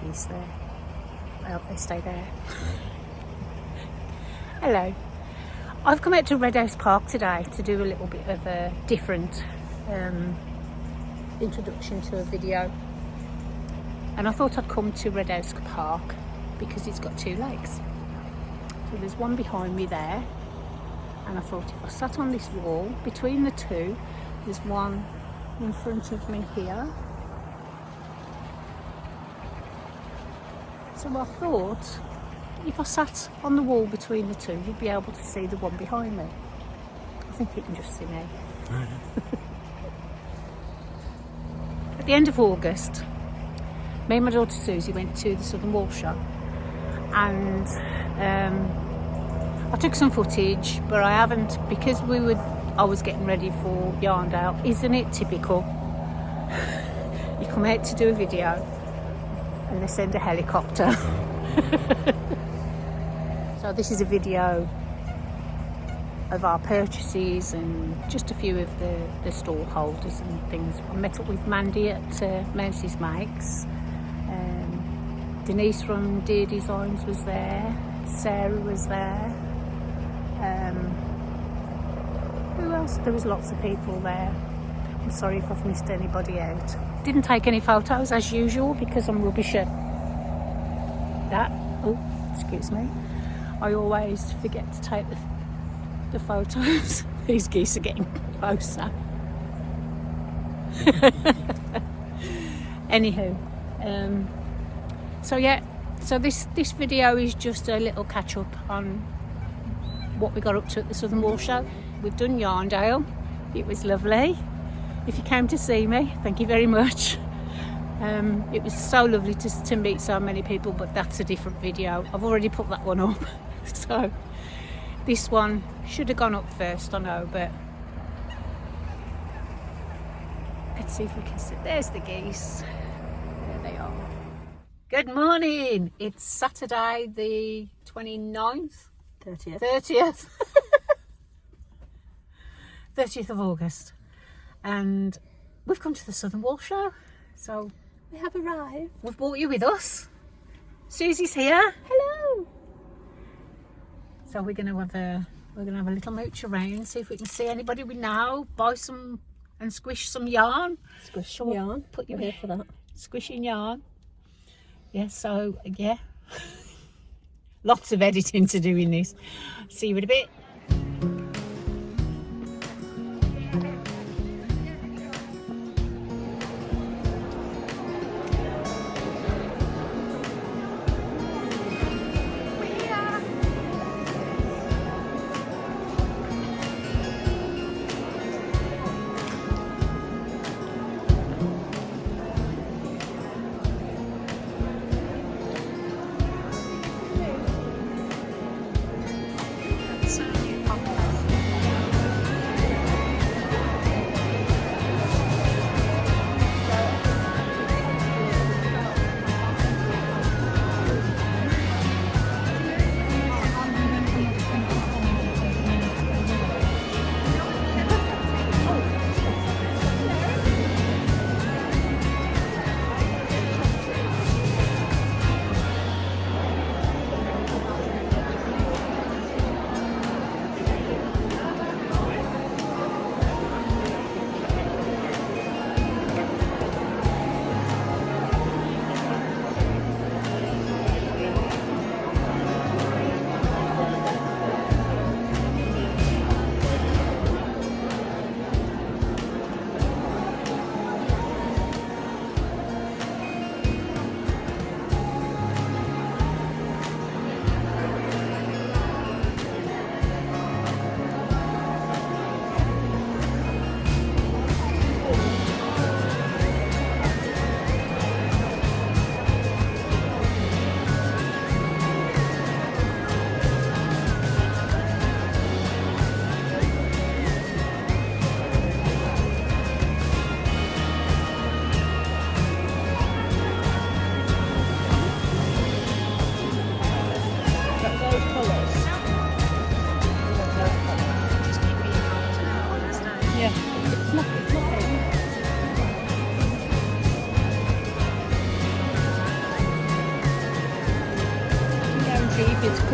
geese there. I hope they stay there. Hello. I've come out to Red House Park today to do a little bit of a different introduction to a video. And I thought I'd come to Red House Park because it's got two lakes. So there's one behind me there, and I thought if I sat on this wall between the two, there's one in front of me here. So I thought if I sat on the wall between the two, you'd be able to see the one behind me. I think you can just see me. At the end of August, me and my daughter Susie went to the Southern Wall Show, and I took some footage, but I haven't, because I was getting ready for Yarndale. Isn't it typical? You come out to do a video and they send a helicopter. So this is a video of our purchases and just a few of the stall holders and things. I met up with Mandy at Mouse's Makes. Denise from Deer Designs was there. Sarah was there. Who else? There was lots of people there. I'm sorry if I've missed anybody out. Didn't take any photos as usual because I'm rubbish at that. Oh, excuse me. I always forget to take the photos. These geese are getting closer. Anywho, so yeah, so this video is just a little catch up on what we got up to at the Southern Wall Show. We've done Yarndale. It was lovely. If you came to see me, thank you very much. It was so lovely to meet so many people, but that's a different video. I've already put that one up. So this one should have gone up first, I know, but let's see if we can see. There's the geese. There they are. Good morning. It's Saturday the 29th? 30th. 30th of August. And we've come to the Southern Wall Show. So we have arrived. We've brought you with us. Susie's here. Hello. So we're gonna have a little mooch around, see if we can see anybody we know, buy some and squish some yarn. Squish some yarn. Put you here for that. Squishing yarn. Yeah, so yeah. Lots of editing to do in this. See you in a bit.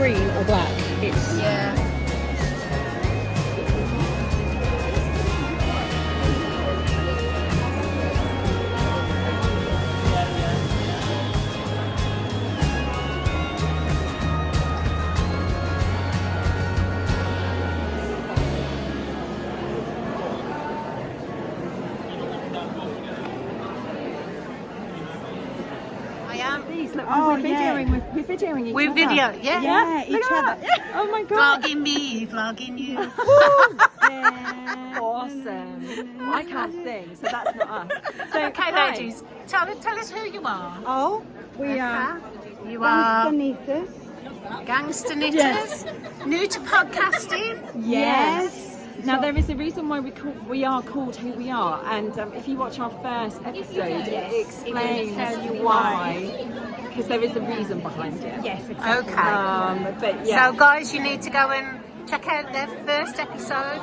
green or black. It's Yeah. I am. these. Look, Oh, we're yeah. videoing. We're videoing each We're other. video, yeah. Yeah, each Look at other. that. Oh my god. Vlogging me, vlogging you. Awesome. I can't sing, so that's not us. So, Okay, hi. ladies, tell us who you are. Oh, we are You are Gangstanitas. Gangster Knitters, Yes. new to podcasting. Yes. Now there is a reason why we are called who we are, and if you watch our first episode, it explains why. Because there is a reason behind it. Yes, exactly. Okay. But yeah. So, guys, you need to go and check out their first episode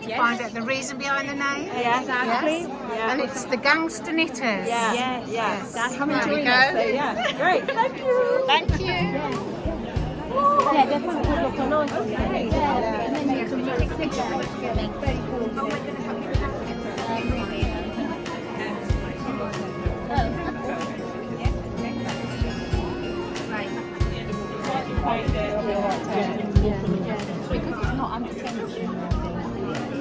to find out the reason behind the name. Yeah, Exactly. Yeah. And it's the Gangster Knitters. Yeah. Yes. Yes. Come There and we join go. us. So yeah, great. Thank you. Thank you. Yeah, definitely would look nice on there. And then you can take a picture of it. Very cool. Oh my goodness, because it's not under tension.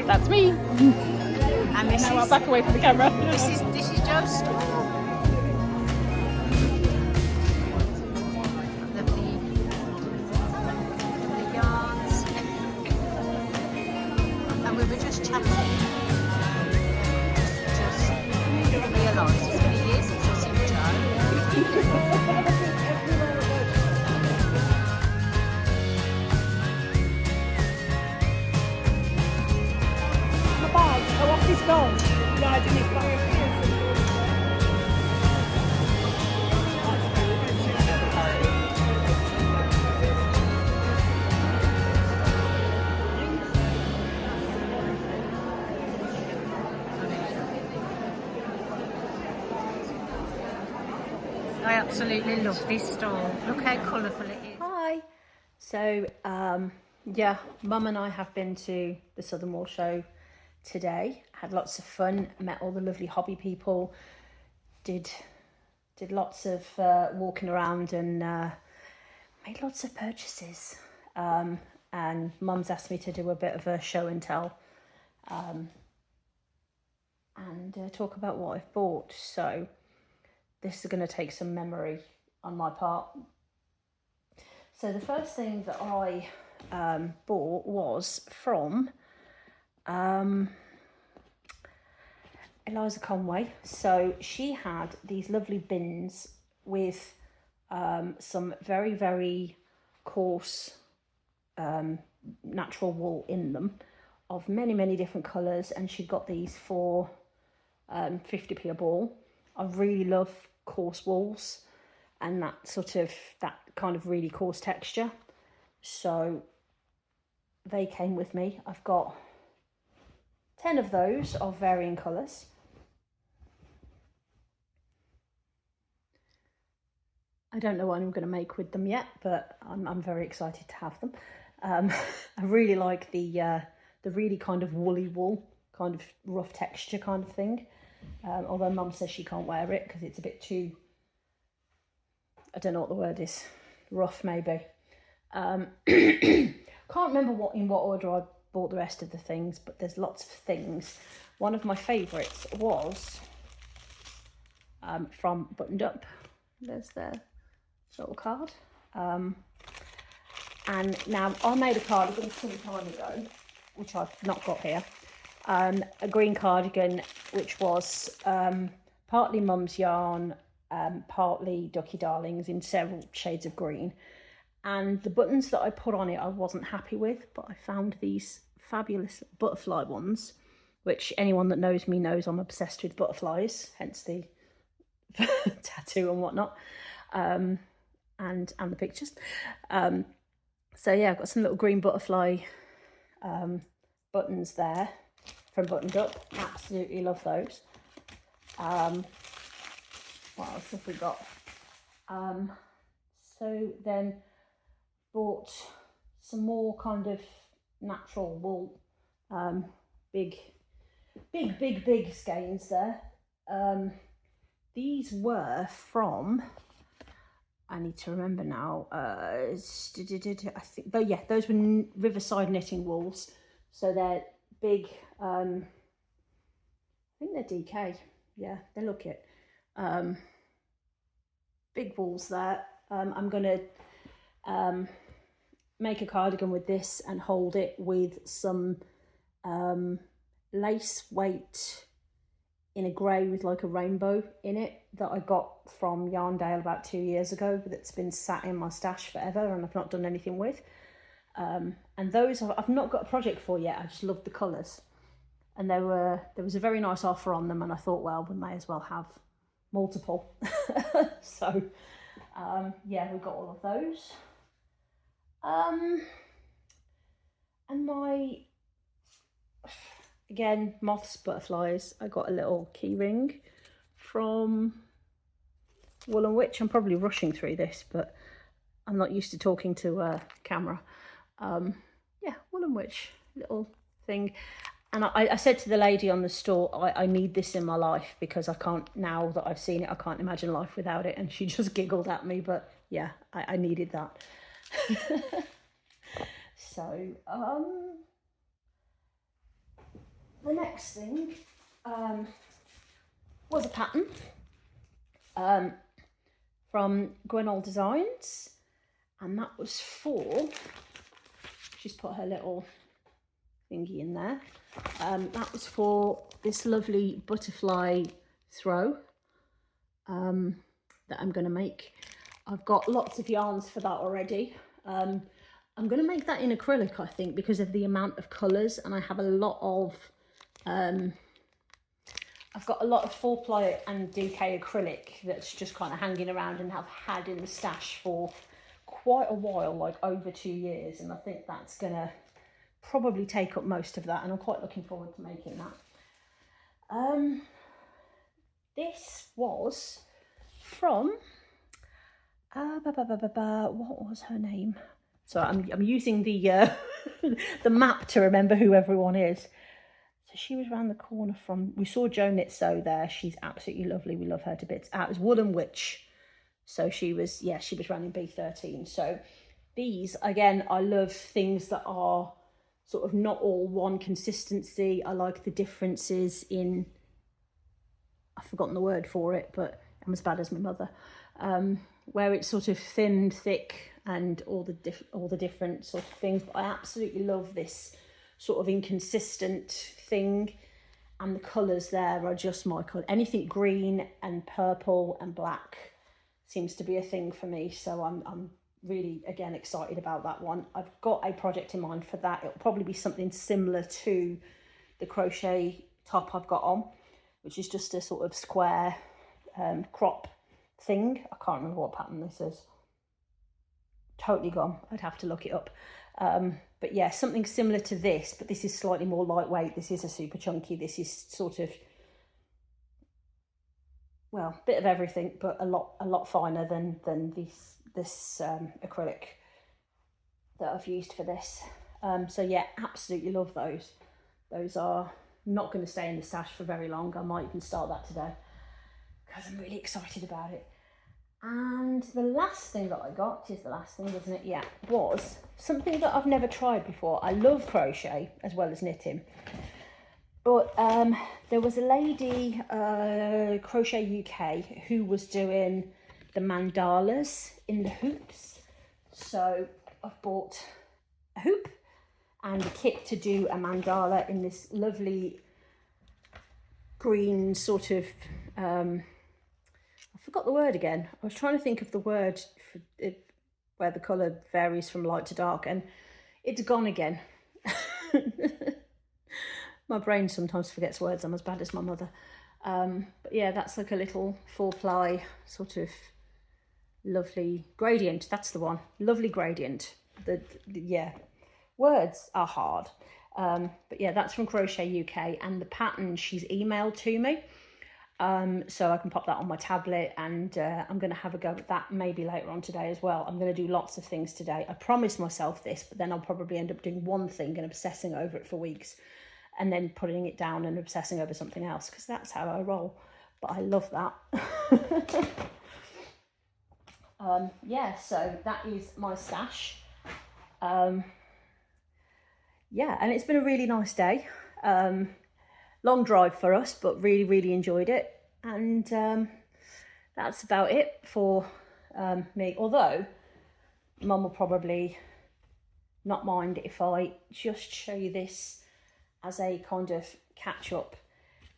Hello. That's me. And this Now I'll is back away from the camera. this is Joe's store. Lovely yarns. And we were just chatting. Just realised it's been years since I've seen Joe. My bag, so off he's gone. Riding his bike. I absolutely love this store. Look how colourful it is. Hi. So, yeah, Mum and I have been to the Southern Wall Show today. Had lots of fun, met all the lovely hobby people, did lots of walking around and made lots of purchases. And Mum's asked me to do a bit of a show and tell and talk about what I've bought. So this is going to take some memory on my part. So the first thing that I bought was from Eliza Conway. So she had these lovely bins with some very, very coarse natural wool in them of many, many different colours, and she got these for 50p a ball. I really love coarse wools and that kind of really coarse texture, so they came with me. I've got 10 of those of varying colours. I don't know what I'm going to make with them yet, but I'm very excited to have them. I really like the really kind of woolly wool, kind of rough texture kind of thing. Although Mum says she can't wear it because it's a bit too, I don't know what the word is, rough maybe. Can't remember in what order I bought the rest of the things, but there's lots of things. One of my favourites was from Buttoned Up. There's their little card. And now I made a cardigan some time ago, which I've not got here. A green cardigan, which was partly Mum's yarn, partly Ducky Darlings in several shades of green. And the buttons that I put on it I wasn't happy with, but I found these fabulous butterfly ones, which anyone that knows me knows I'm obsessed with butterflies, hence the tattoo and whatnot, and the pictures. So yeah, I've got some little green butterfly buttons there from Buttoned Up. Absolutely love those. What else have we got? So then bought some more kind of natural wool, big skeins there. These were from, I need to remember now, I think, oh yeah, those were Riverside knitting wools. So they're big, I think they're DK, yeah, they look it. Big wools there. I'm gonna make a cardigan with this and hold it with some lace weight in a grey with like a rainbow in it that I got from Yarndale about 2 years ago, but it's been sat in my stash forever and I've not done anything with. And those I've not got a project for yet. I just love the colours, and there was a very nice offer on them, and I thought, well, we may as well have multiple. So yeah, we got all of those. And my, again, moths, butterflies, I got a little key ring from Wool & Witch. I'm probably rushing through this, but I'm not used to talking to camera. Yeah, Wool & Witch, little thing. And I said to the lady on the store, I need this in my life because I can't, now that I've seen it, I can't imagine life without it. And she just giggled at me, but yeah, I needed that. So, The next thing was a pattern from Gwenol Designs, and that was for, she's put her little thingy in there, that was for this lovely butterfly throw that I'm going to make. I've got lots of yarns for that already. I'm going to make that in acrylic, I think, because of the amount of colours, and I have a lot of I've got a lot of 4-ply and DK acrylic that's just kind of hanging around and have had in the stash for quite a while, like over 2 years, and I think that's gonna probably take up most of that, and I'm quite looking forward to making that. This was from what was her name? So I'm using the the map to remember who everyone is. So she was around the corner from, we saw Jo Knit Sew there. She's absolutely lovely. We love her to bits. It was Woolen Witch. So she was, yeah, she was running B13. So these, again, I love things that are sort of not all one consistency. I like the differences in, I've forgotten the word for it, but I'm as bad as my mother. Where it's sort of thin, thick, and all the different sort of things. But I absolutely love this sort of inconsistent thing, and the colours there are just my colour. Anything green and purple and black seems to be a thing for me, so I'm really, again, excited about that one. I've got a project in mind for that. It'll probably be something similar to the crochet top I've got on, which is just a sort of square crop thing. I can't remember what pattern this is. Totally gone. I'd have to look it up. But yeah, something similar to this, but this is slightly more lightweight. This is a super chunky. This is sort of, well, bit of everything, but a lot finer than this acrylic that I've used for this. So yeah, absolutely love those. Those are not going to stay in the stash for very long. I might even start that today because I'm really excited about it. And the last thing that I got, is the last thing, isn't it? Yeah, was something that I've never tried before. I love crochet as well as knitting. But there was a lady, Crochet UK, who was doing the mandalas in the hoops. So I've bought a hoop and a kit to do a mandala in this lovely green sort of, I forgot the word again. I was trying to think of the word for it, where the colour varies from light to dark, and it's gone again. My brain sometimes forgets words. I'm as bad as my mother. But yeah, that's like a little 4-ply sort of lovely gradient. That's the one. Lovely gradient. Yeah, words are hard. But yeah, that's from Crochet UK, and the pattern she's emailed to me. So I can pop that on my tablet, and I'm going to have a go at that maybe later on today as well. I'm going to do lots of things today. I promised myself this, but then I'll probably end up doing one thing and obsessing over it for weeks, and then putting it down and obsessing over something else, because that's how I roll. But I love that. Yeah, so that is my stash. Yeah, and it's been a really nice day. Long drive for us, but really enjoyed it. And that's about it for me. Although Mum will probably not mind if I just show you this as a kind of catch up,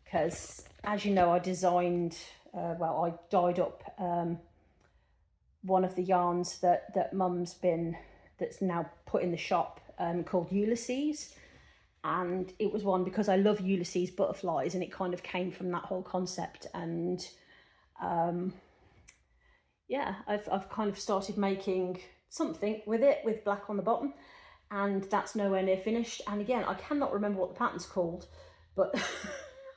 because as you know, I designed, well, I dyed up one of the yarns that Mum's been, that's now put in the shop, called Ulysses. And it was one because I love Ulysses butterflies, and it kind of came from that whole concept. And yeah, I've kind of started making something with it, with black on the bottom, and that's nowhere near finished. And again, I cannot remember what the pattern's called, but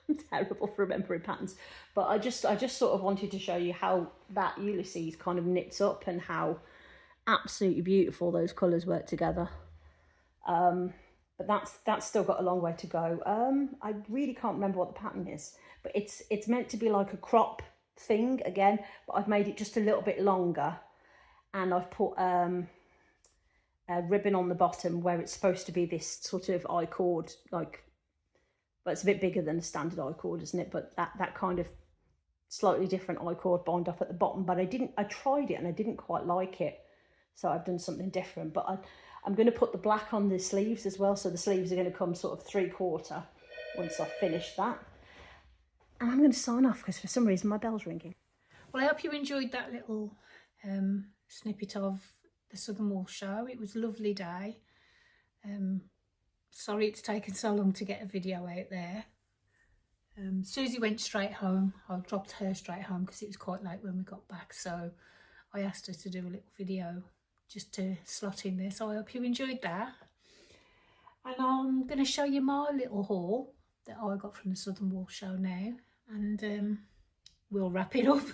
I'm terrible for remembering patterns. But I just sort of wanted to show you how that Ulysses kind of knits up, and how absolutely beautiful those colours work together. But that's still got a long way to go. I really can't remember what the pattern is, but it's meant to be like a crop thing again, but I've made it just a little bit longer, and I've put a ribbon on the bottom where it's supposed to be this sort of I-cord like but it's a bit bigger than a standard I-cord, isn't it? But that kind of slightly different I-cord bind off at the bottom, but I tried it and I didn't quite like it, so I've done something different. But I'm going to put the black on the sleeves as well, so the sleeves are going to come sort of 3/4 once I've finished that. And I'm going to sign off because for some reason my bell's ringing. Well, I hope you enjoyed that little snippet of the Southern Wool show. It was a lovely day. Sorry it's taken so long to get a video out there. Susie went straight home. I dropped her straight home because it was quite late when we got back, so I asked her to do a little video just to slot in there. So I hope you enjoyed that, and I'm going to show you my little haul that I got from the Southern Wool show now, and we'll wrap it up.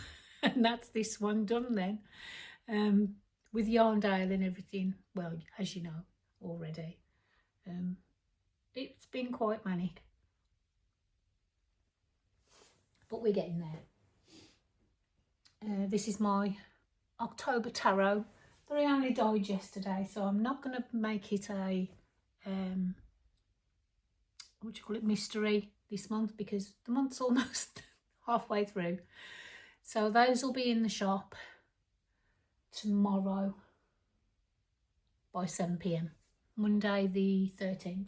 And that's this one done then, with Yarndale and everything. Well, as you know already, it's been quite manic, but we're getting there. This is my October tarot that I only dyed yesterday, so I'm not going to make it a what do you call it, mystery this month, because the month's almost halfway through. So those will be in the shop tomorrow by 7 p.m, Monday the 13th.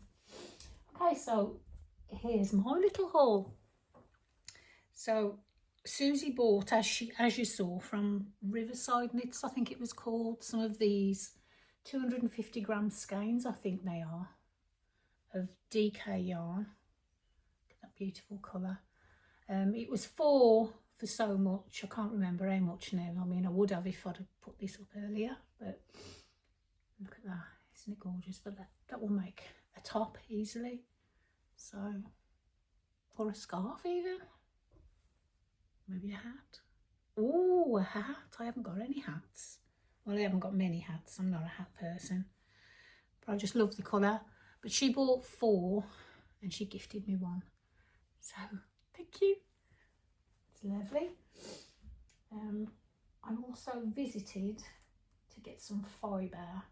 Okay, so here's my little haul. So Susie bought, as you saw, from Riverside Knits, I think it was called, some of these 250 gram skeins, I think they are, of DK yarn. Look at that beautiful colour. It was four for so much. I can't remember how much now. I mean, I would have if I'd have put this up earlier, but look at that. Isn't it gorgeous? But that will make a top easily. So, or a scarf even. Maybe a hat. Oh, a hat. I haven't got any hats. Well, I haven't got many hats. I'm not a hat person. But I just love the colour. But she bought 4 and she gifted me 1. So, thank you. It's lovely. I also visited to get some fibre.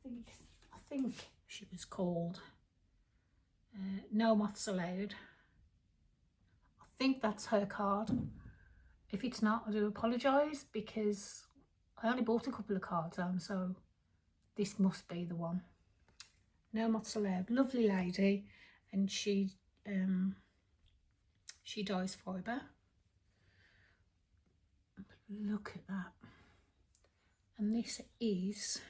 I think she was called No Moths Allowed. I think that's her card. If it's not, I do apologise, because I only bought a couple of cards home, so this must be the one. No Moths Allowed. Lovely lady, and she dyes fibre. Look at that. And this is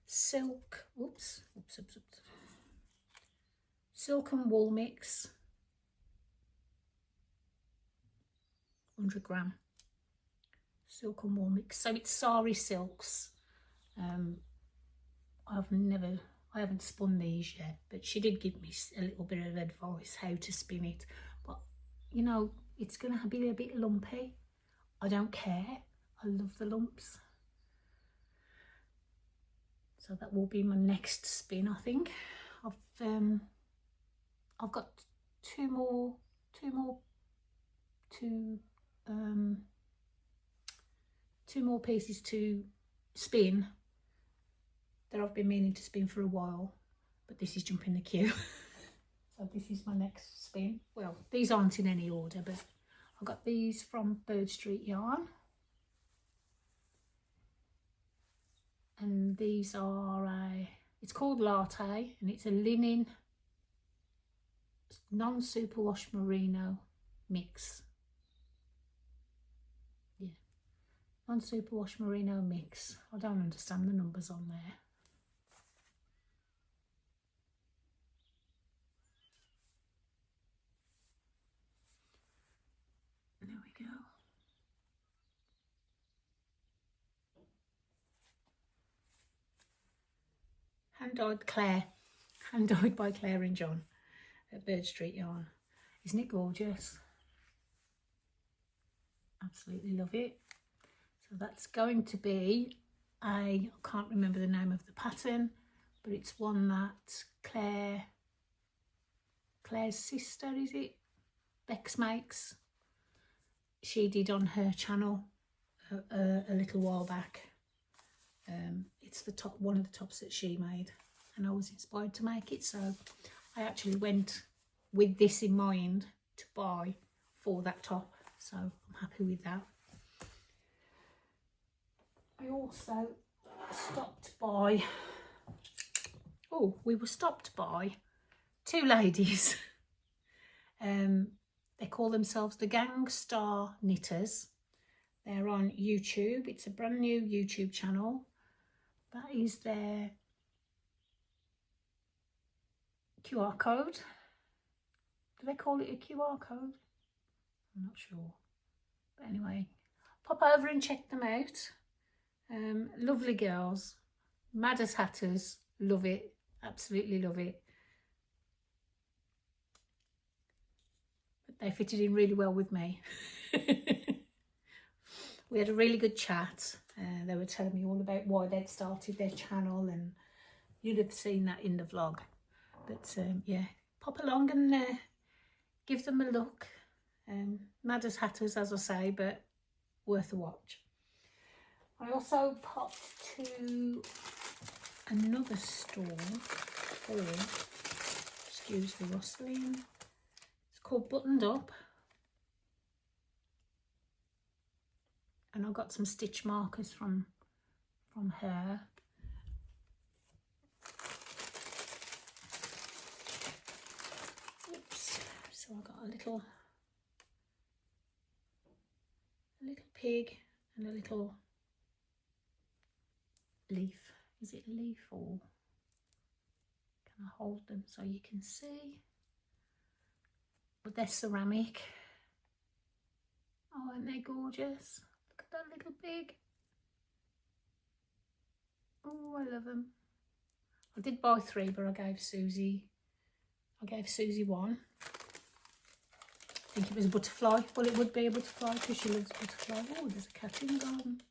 silk, silk and wool mix, 100 gram silk and wool mix. So it's sari silks. I haven't spun these yet, but she did give me a little bit of advice how to spin it. But you know, it's gonna be a bit lumpy. I don't care. I love the lumps. So that will be my next spin, I think. I've got two more pieces to spin that I've been meaning to spin for a while, but this is jumping the queue. So this is my next spin. Well, these aren't in any order, but I got these from Bird Street Yarn. And these are it's called Latte, and it's a linen non-superwash merino mix. Yeah, non-superwash merino mix. I don't understand the numbers on there. There we go. Hand dyed by Claire and John at Bird Street Yarn. Isn't it gorgeous? Absolutely love it. So that's going to be I can't remember the name of the pattern, but it's one that Claire's sister, is it? Bex Makes. She did on her channel a little while back. It's the top, one of the tops that she made, and I was inspired to make it, so I actually went with this in mind to buy for that top, so I'm happy with that. I also stopped by, we were stopped by two ladies. They call themselves the GangStar Knitters. They're on YouTube. It's a brand new YouTube channel. That is their QR code. Do they call it a QR code? I'm not sure. But anyway, pop over and check them out. Lovely girls. Mad as hatters. Love it. Absolutely love it. But they fitted in really well with me. We had a really good chat. They were telling me all about why they'd started their channel, and you'd have seen that in the vlog. But yeah, pop along and give them a look. Mad as hatters, as I say, but worth a watch. I also popped to another store for, excuse the rustling, it's called Buttoned Up. And I got some stitch markers from her. Oops. So I got a little pig and a little leaf. Is it a leaf, or can I hold them so you can see? But they're ceramic. Oh, aren't they gorgeous? Look at that little pig. Oh, I love them. I did buy 3, but I gave Susie one. I think it was a butterfly. Well, it would be a butterfly because she loves butterfly. Oh, there's a cat in the garden.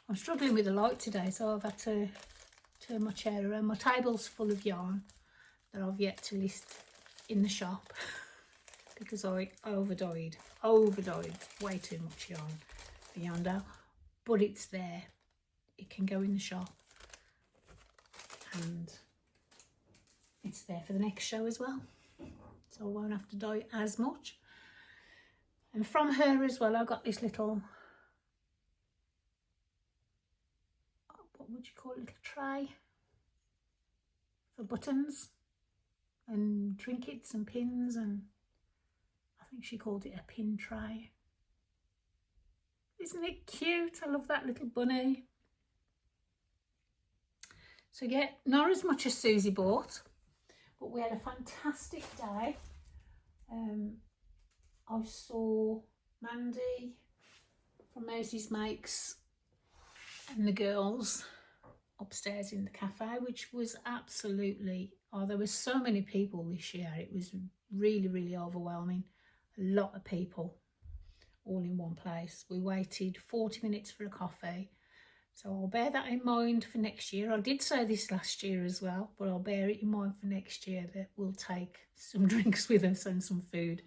I'm struggling with the light today, so I've had to turn my chair around. My table's full of yarn that I've yet to list in the shop because I overdyed way too much yarn for Yarndale, but it's there. It can go in the shop, and it's there for the next show as well, so I won't have to dye as much. And from her as well, I got this little, what would you call it, little tray for buttons and trinkets and pins, and I think she called it a pin tray. Isn't it cute? I love that little bunny. So yeah, not as much as Susie bought, but we had a fantastic day. I saw Mandy from Mosey's Makes and the girls upstairs in the cafe, which was absolutely, there were so many people this year. It was really, really overwhelming. A lot of people all in one place. We waited 40 minutes for a coffee. So I'll bear that in mind for next year. I did say this last year as well, but I'll bear it in mind for next year that we'll take some drinks with us and some food,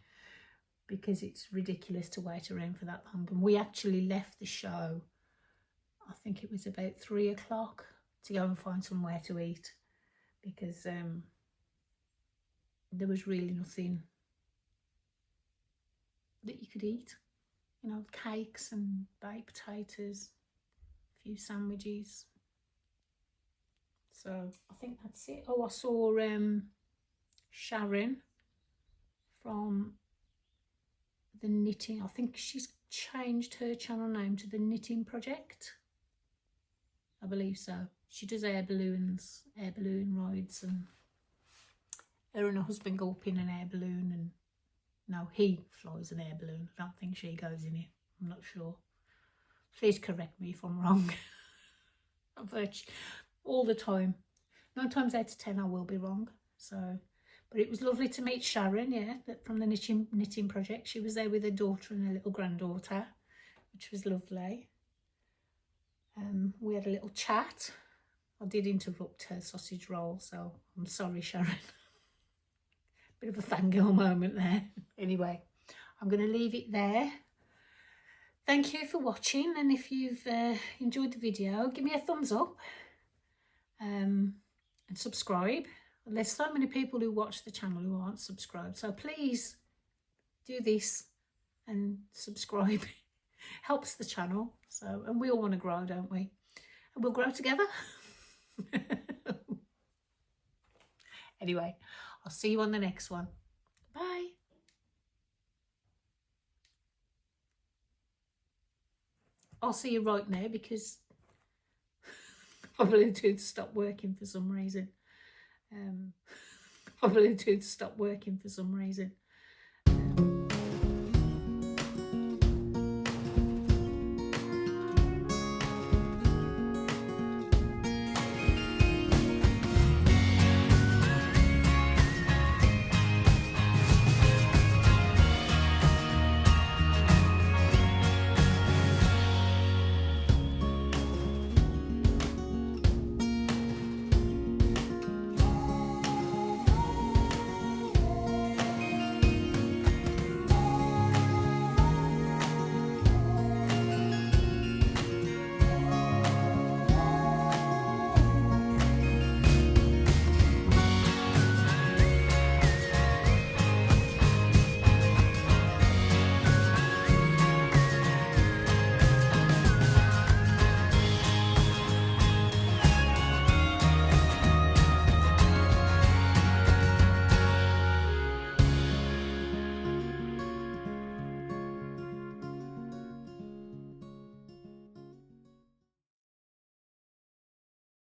because it's ridiculous to wait around for that long. And we actually left the show, I think it was about 3 o'clock, to go and find somewhere to eat, because there was really nothing that you could eat. You know, cakes and baked potatoes, few sandwiches. So I think that's it. Oh, I saw Sharon from the knitting. I think she's changed her channel name to the Knitting Project. I believe so. She does air balloon rides, and her and her husband go up in an air balloon, and no, he flies an air balloon. I don't think she goes in it. I'm not sure. Please correct me if I'm wrong. All the time. 9 times out of 10 I will be wrong. So, but it was lovely to meet Sharon, yeah, from the Knitting Project. She was there with her daughter and her little granddaughter, which was lovely. We had a little chat. I did interrupt her sausage roll, so I'm sorry, Sharon. Bit of a fangirl moment there. Anyway, I'm going to leave it there. thank you for watching, and if you've enjoyed the video, give me a thumbs up and subscribe. There's so many people who watch the channel who aren't subscribed, so please do this and subscribe. Helps the channel. So, and we all want to grow, don't we? And we'll grow together. Anyway, I'll see you on the next one. Bye. I'll see you right now because my Bluetooth stopped working for some reason. My Bluetooth stopped working for some reason.